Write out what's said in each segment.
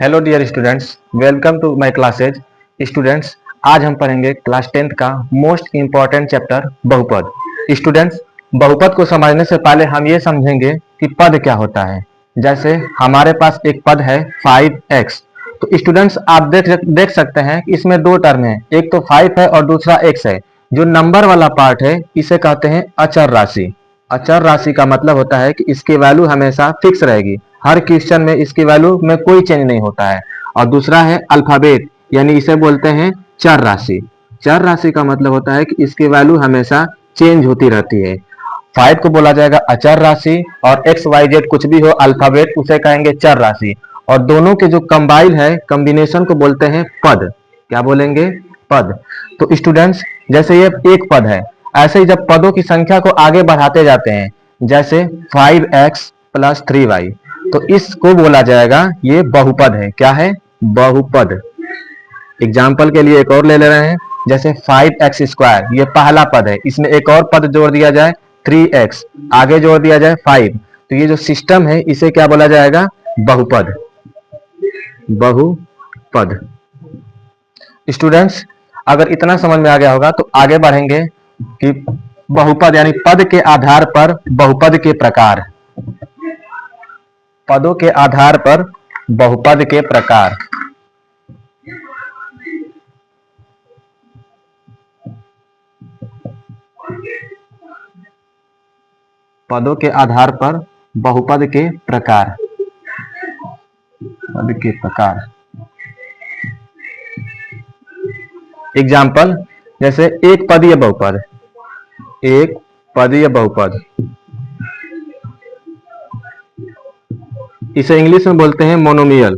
Hello dear students, welcome to my classes. Students, आज हम पढ़ेंगे क्लास 10th का मोस्ट इम्पॉर्टेंट चैप्टर बहुपद। स्टूडेंट्स, बहुपद को समझने से पहले हम ये समझेंगे कि पद क्या होता है। जैसे हमारे पास एक पद है 5x। तो स्टूडेंट्स, आप देख सकते हैं कि इसमें दो टर्म है, एक तो 5 है और दूसरा x है। जो नंबर वाला पार्ट है इसे कहते हैं अचर राशि। अचर राशि का मतलब होता है कि इसकी वैल्यू हमेशा फिक्स रहेगी, हर क्वेश्चन में इसकी वैल्यू में कोई चेंज नहीं होता है। और दूसरा है अल्फाबेट, यानी इसे बोलते हैं चर राशि। चर राशि का मतलब होता है कि इसकी वैल्यू हमेशा चेंज होती रहती है। 5 को बोला जाएगा अचर राशि, और एक्स वाई जेड कुछ भी हो अल्फाबेट उसे कहेंगे चर राशि। और दोनों के जो कंबाइन है, कॉम्बिनेशन को बोलते हैं पद। क्या बोलेंगे? पद। तो स्टूडेंट्स, जैसे ये एक पद है, ऐसे ही जब पदों की संख्या को आगे बढ़ाते जाते हैं, जैसे 5x प्लस 3y, तो इसको बोला जाएगा ये बहुपद है। क्या है? बहुपद। एग्जाम्पल के लिए एक और ले ले रहे हैं, जैसे 5x स्क्वायर, ये पहला पद है, इसमें एक और पद जोड़ दिया जाए 3x, आगे जोड़ दिया जाए 5, तो ये जो सिस्टम है इसे क्या बोला जाएगा? बहुपद। बहुपद। स्टूडेंट्स, अगर इतना समझ में आ गया होगा तो आगे बढ़ेंगे कि बहुपद यानी पद के आधार पर बहुपद के प्रकार। पदों के आधार पर बहुपद के प्रकार। पदों के आधार पर बहुपद के प्रकार। पद के प्रकार। एग्जाम्पल, जैसे एक पदीय बहुपद। एक पदीय बहुपद, इसे इंग्लिश में बोलते हैं मोनोमियल।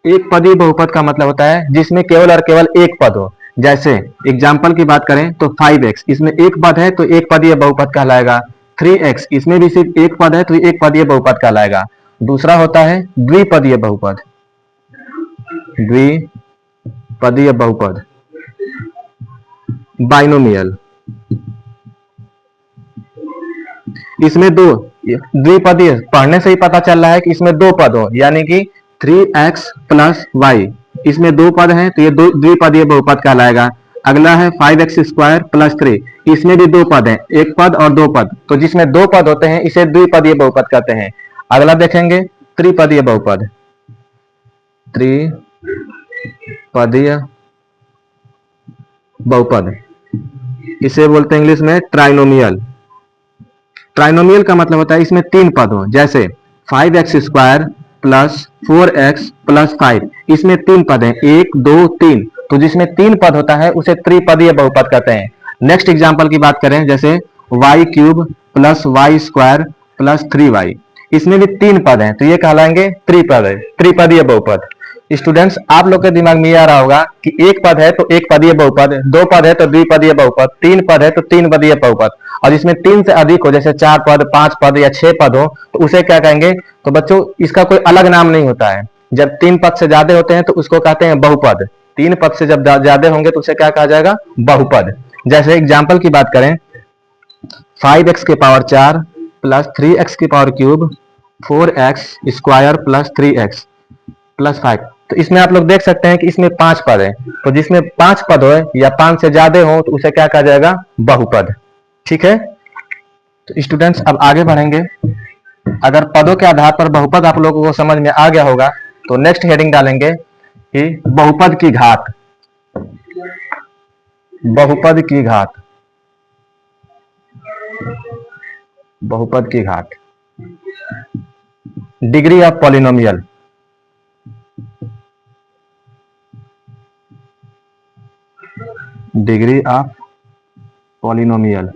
एक पदीय बहुपद का मतलब होता है जिसमें केवल और केवल एक पद हो। जैसे एग्जाम्पल की बात करें तो 5x, इसमें एक पद है तो एक पदीय बहुपद कहलाएगा। 3x, इसमें भी सिर्फ एक पद है तो एक पदीय बहुपद कहलाएगा। दूसरा होता है द्विपदीय बहुपद। द्विपदीय बहुपद, बाइनोमियल। इसमें दो, द्विपदीय पढ़ने से ही पता चल रहा है कि इसमें दो पद हो, यानी कि 3x प्लस वाई, इसमें दो पद हैं तो ये दो द्विपदीय बहुपद कहलाएगा। अगला है 5x स्क्वायर प्लस 3, इसमें भी दो पद हैं, एक पद और दो पद, तो जिसमें दो पद होते हैं इसे द्विपदीय बहुपद कहते हैं। अगला देखेंगे त्रिपदीय बहुपद। त्रिपदीय बहुपद, इसे बोलते हैं इंग्लिश में ट्राइनोमियल। ट्राइनोमियल का मतलब होता है इसमें तीन पद हो, जैसे 5x square plus 4x plus 5, इसमें तीन पद हैं, एक दो तीन, तो जिसमें तीन पद होता है उसे त्रिपदीय बहुपद कहते हैं। नेक्स्ट एग्जांपल की बात करें, जैसे y cube plus y square plus 3y, इसमें भी तीन पद हैं तो ये कहलाएंगे त्रिपदीय बहुपद। स्टूडेंट्स, आप लोग के दिमाग में ये आ रहा होगा कि एक पद है तो एक पदीय बहुपद, दो पद है तो द्विपदीय बहुपद, तीन पद है तो तीन पदीय बहुपद, और इसमें तीन से अधिक हो, जैसे चार पद, पांच पद या छह पद हो, तो उसे क्या कहेंगे? तो बच्चों, इसका कोई अलग नाम नहीं होता है। जब तीन पद से ज्यादा होते हैं तो उसको कहते हैं बहुपद। तीन पद से जब ज्यादा होंगे तो उसे क्या कहा जाएगा? बहुपद। जैसे एग्जाम्पल की बात करें, 5x के पावर 4 प्लस 3x की power cube 4x square plus 3x plus 5, तो इसमें आप लोग देख सकते हैं कि इसमें पांच पद है, तो जिसमें पांच पद हो या पांच से ज्यादा हो तो उसे क्या कहा जाएगा? बहुपद। ठीक है, तो स्टूडेंट्स अब आगे बढ़ेंगे। अगर पदों के आधार पर बहुपद आप लोगों को समझ में आ गया होगा तो नेक्स्ट हेडिंग डालेंगे कि बहुपद की घात। बहुपद की घात। बहुपद की घात, degree of polynomial. Degree of polynomial,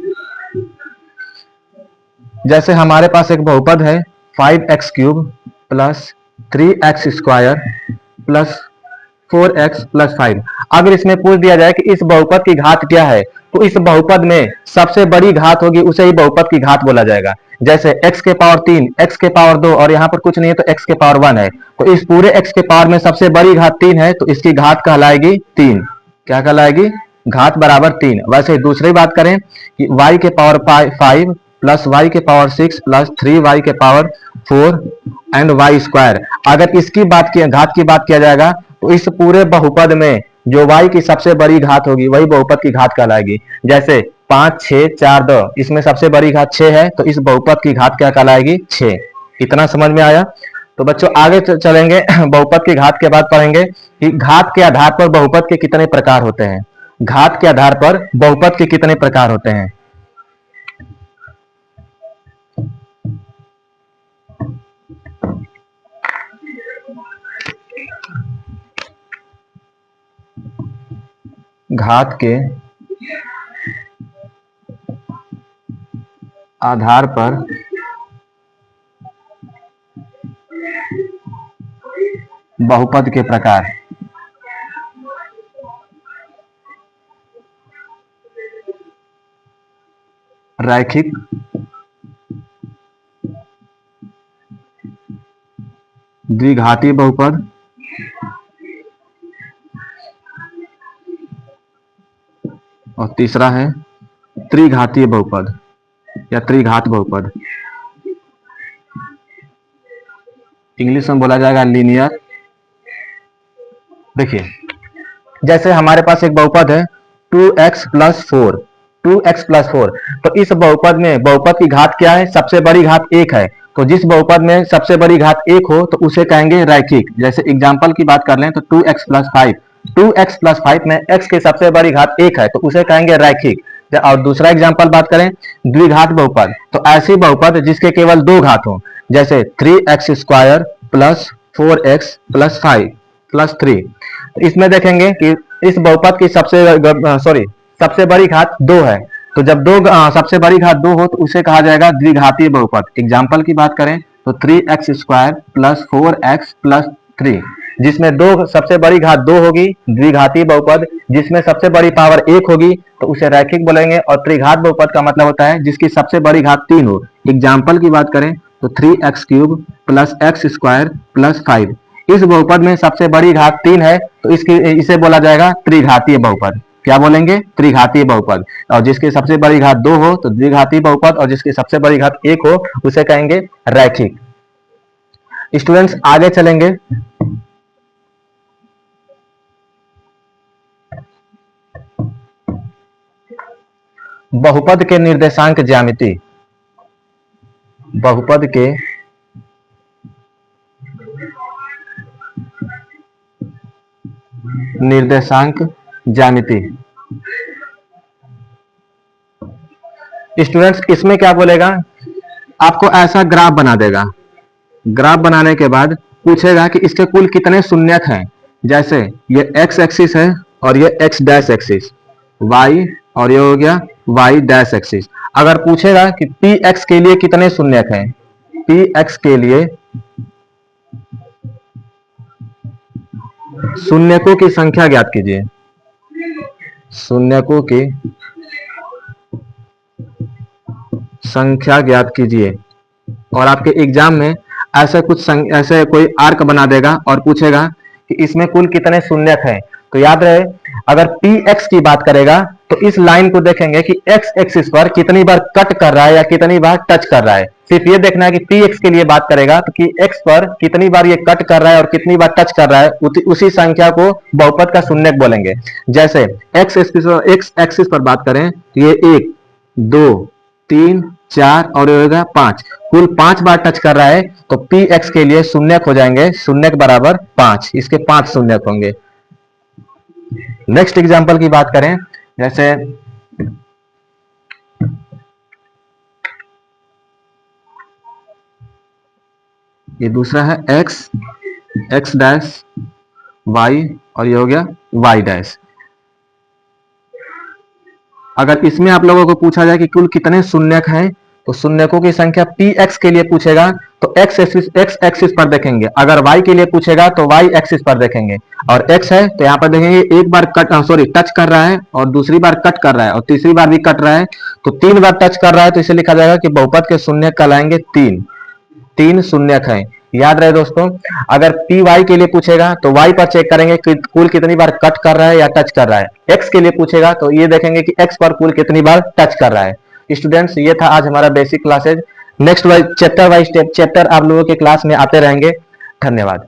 जैसे हमारे पास एक बहुपद है 5x cube plus 3x square plus 4x plus 5। अगर इसमें पूछ दिया जाए कि इस बहुपद की घात क्या है, तो इस बहुपद में सबसे बड़ी घात होगी उसे ही बहुपद की घात बोला जाएगा। जैसे x के पावर 3, x के पावर 2 और यहाँ पर कुछ नहीं है तो x के पावर 1 है, तो इस पूरे x के पावर में सबसे बड़ी घात 3 है तो इसकी घात कहलाएगी 3। क्या कहलाएगी? घात बराबर 3। वैसे दूसरी बात करें कि y के पावर 5 प्लस y के पावर 6 प्लस 3y के पावर 4 एंड वाई स्क्वायर। अगर इसकी बात किया, घात की बात किया जाएगा, तो इस पूरे बहुपद में जो y की सबसे बड़ी घात होगी वही बहुपद की घात कहलाएगी। जैसे 5 6 4 2, इसमें सबसे बड़ी घात 6 है, तो इस बहुपद की घात क्या कहलाएगी? 6। इतना समझ में आया? तो बच्चों आगे चलेंगे बहुपद की घात के बाद पढ़ेंगे कि घात के आधार पर बहुपद के कितने प्रकार होते हैं। घात के आधार पर बहुपद के कितने प्रकार होते हैं। घात के आधार पर बहुपद के प्रकार। रैखिक, द्विघाती बहुपद, और तीसरा है त्रिघातीय बहुपद या त्रिघात बहुपद। इंग्लिश में बोला जाएगा लीनियर। देखिए जैसे हमारे पास एक बहुपद है 2x प्लस 4, 2x प्लस 4, तो इस बहुपद में बहुपद की घात क्या है? सबसे बड़ी घात 1 है। तो जिस बहुपद में सबसे बड़ी घात 1 हो तो उसे कहेंगे रैखिक। जैसे एग्जांपल की बात कर लें तो 2x प्लस 5, 2x प्लस 5 में x की सबसे बड़ी घात 1 है, तो उसे कहेंगे रैखिक। और दूसरा एग्जांपल बात करें द्विघात बहुपद, तो ऐसी बहुपद जिसके केवल दो घात हो, जैसे 3x square plus 4x plus 5 plus 3। तो इसमें देखेंगे कि इस बहुपद की सबसे बड़ी घात 2 है। तो जब सबसे बड़ी घात 2 हो तो उसे कहा जाएगा द्विघातीय बहुपद। एग्जांपल की बात करें तो 3x square plus 4x plus 3, जिसमें दो सबसे बड़ी घात 2 होगी, द्विघातीय बहुपद। जिसमें सबसे बड़ी पावर 1 होगी तो उसे रैखिक बोलेंगे। और त्रिघात बहुपद का मतलब होता है जिसकी सबसे बड़ी घात 3 हो। एग्जांपल की बात करें तो 3x cube plus x square plus 5, इस बहुपद में सबसे बड़ी घात 3 है, तो इसे बोला जाएगा त्रिघातीय बहुपद। क्या बोलेंगे? त्रिघातीय बहुपद। और जिसकी सबसे बड़ी घात 2 हो तो द्विघातीय बहुपद, और जिसकी सबसे बड़ी घात 1 हो उसे कहेंगे रैखिक। स्टूडेंट्स आगे चलेंगे। बहुपद के निर्देशांक ज्यामिति। बहुपद के निर्देशांक ज्यामिति। स्टूडेंट्स इसमें क्या बोलेगा? आपको ऐसा ग्राफ बना देगा। ग्राफ बनाने के बाद पूछेगा कि इसके कुल कितने शून्यक हैं। जैसे ये x एक्सिस है और ये x डैश एक्सिस, y और ये हो गया y डैश एक्सिस। अगर पूछेगा कि px के लिए कितने शून्यक हैं, px के लिए शून्यकों की संख्या ज्ञात कीजिए। शून्यकों की संख्या ज्ञात कीजिए। और आपके एग्जाम में ऐसे कोई आर्क बना देगा और पूछेगा कि इसमें कुल कितने शून्यक हैं। तो याद रहे अगर px की बात करेगा तो इस लाइन को देखेंगे कि x एक्सिस पर कितनी बार कट कर रहा है या कितनी बार टच कर रहा है। सिर्फ ये देखना है कि px के लिए बात करेगा तो कि x पर कितनी बार ये कट कर रहा है और कितनी बार टच कर रहा है, उसी संख्या को बहुपद का शून्यक बोलेंगे। जैसे x एक्सिस पर बात करें तो ये 1 2 3 4 और ये होगा 5, कुल 5 बार टच कर रहा है, तो px के लिए शून्यक हो जाएंगे शून्यक बराबर 5, इसके 5 शून्यक होंगे। नेक्स्ट एग्जांपल की बात करें, जैसे ये दूसरा है x डैश y और ये हो गया y डैश। अगर इसमें आप लोगों को पूछा जाए कि कुल कितने शून्यक हैं, तो शून्यकों की संख्या px के लिए पूछेगा तो x एक्सिस पर देखेंगे। अगर y के लिए पूछेगा तो y एक्सिस पर देखेंगे। और x है तो यहाँ पर देखेंगे एक बार टच कर रहा है और दूसरी बार कट कर रहा है और तीसरी बार भी कट रहा है, तो 3 बार टच कर रहा है, तो इसे लिखा जाएगा कि बहुपद के शून्यक कहलाएंगे 3 शून्यक हैं। याद रहे दोस्तों, अगर पी वाई के लिए पूछेगा तो वाई पर चेक करेंगे कि कुल कितनी बार कट कर रहा है या टच कर रहा है। एक्स के लिए पूछेगा तो ये देखेंगे कि एक्स पर कुल कितनी बार टच कर रहा है। स्टूडेंट्स ये था आज हमारा basic classes. Next wise chapter आप लोगों के क्लास में आते रहेंगे। धन्यवाद।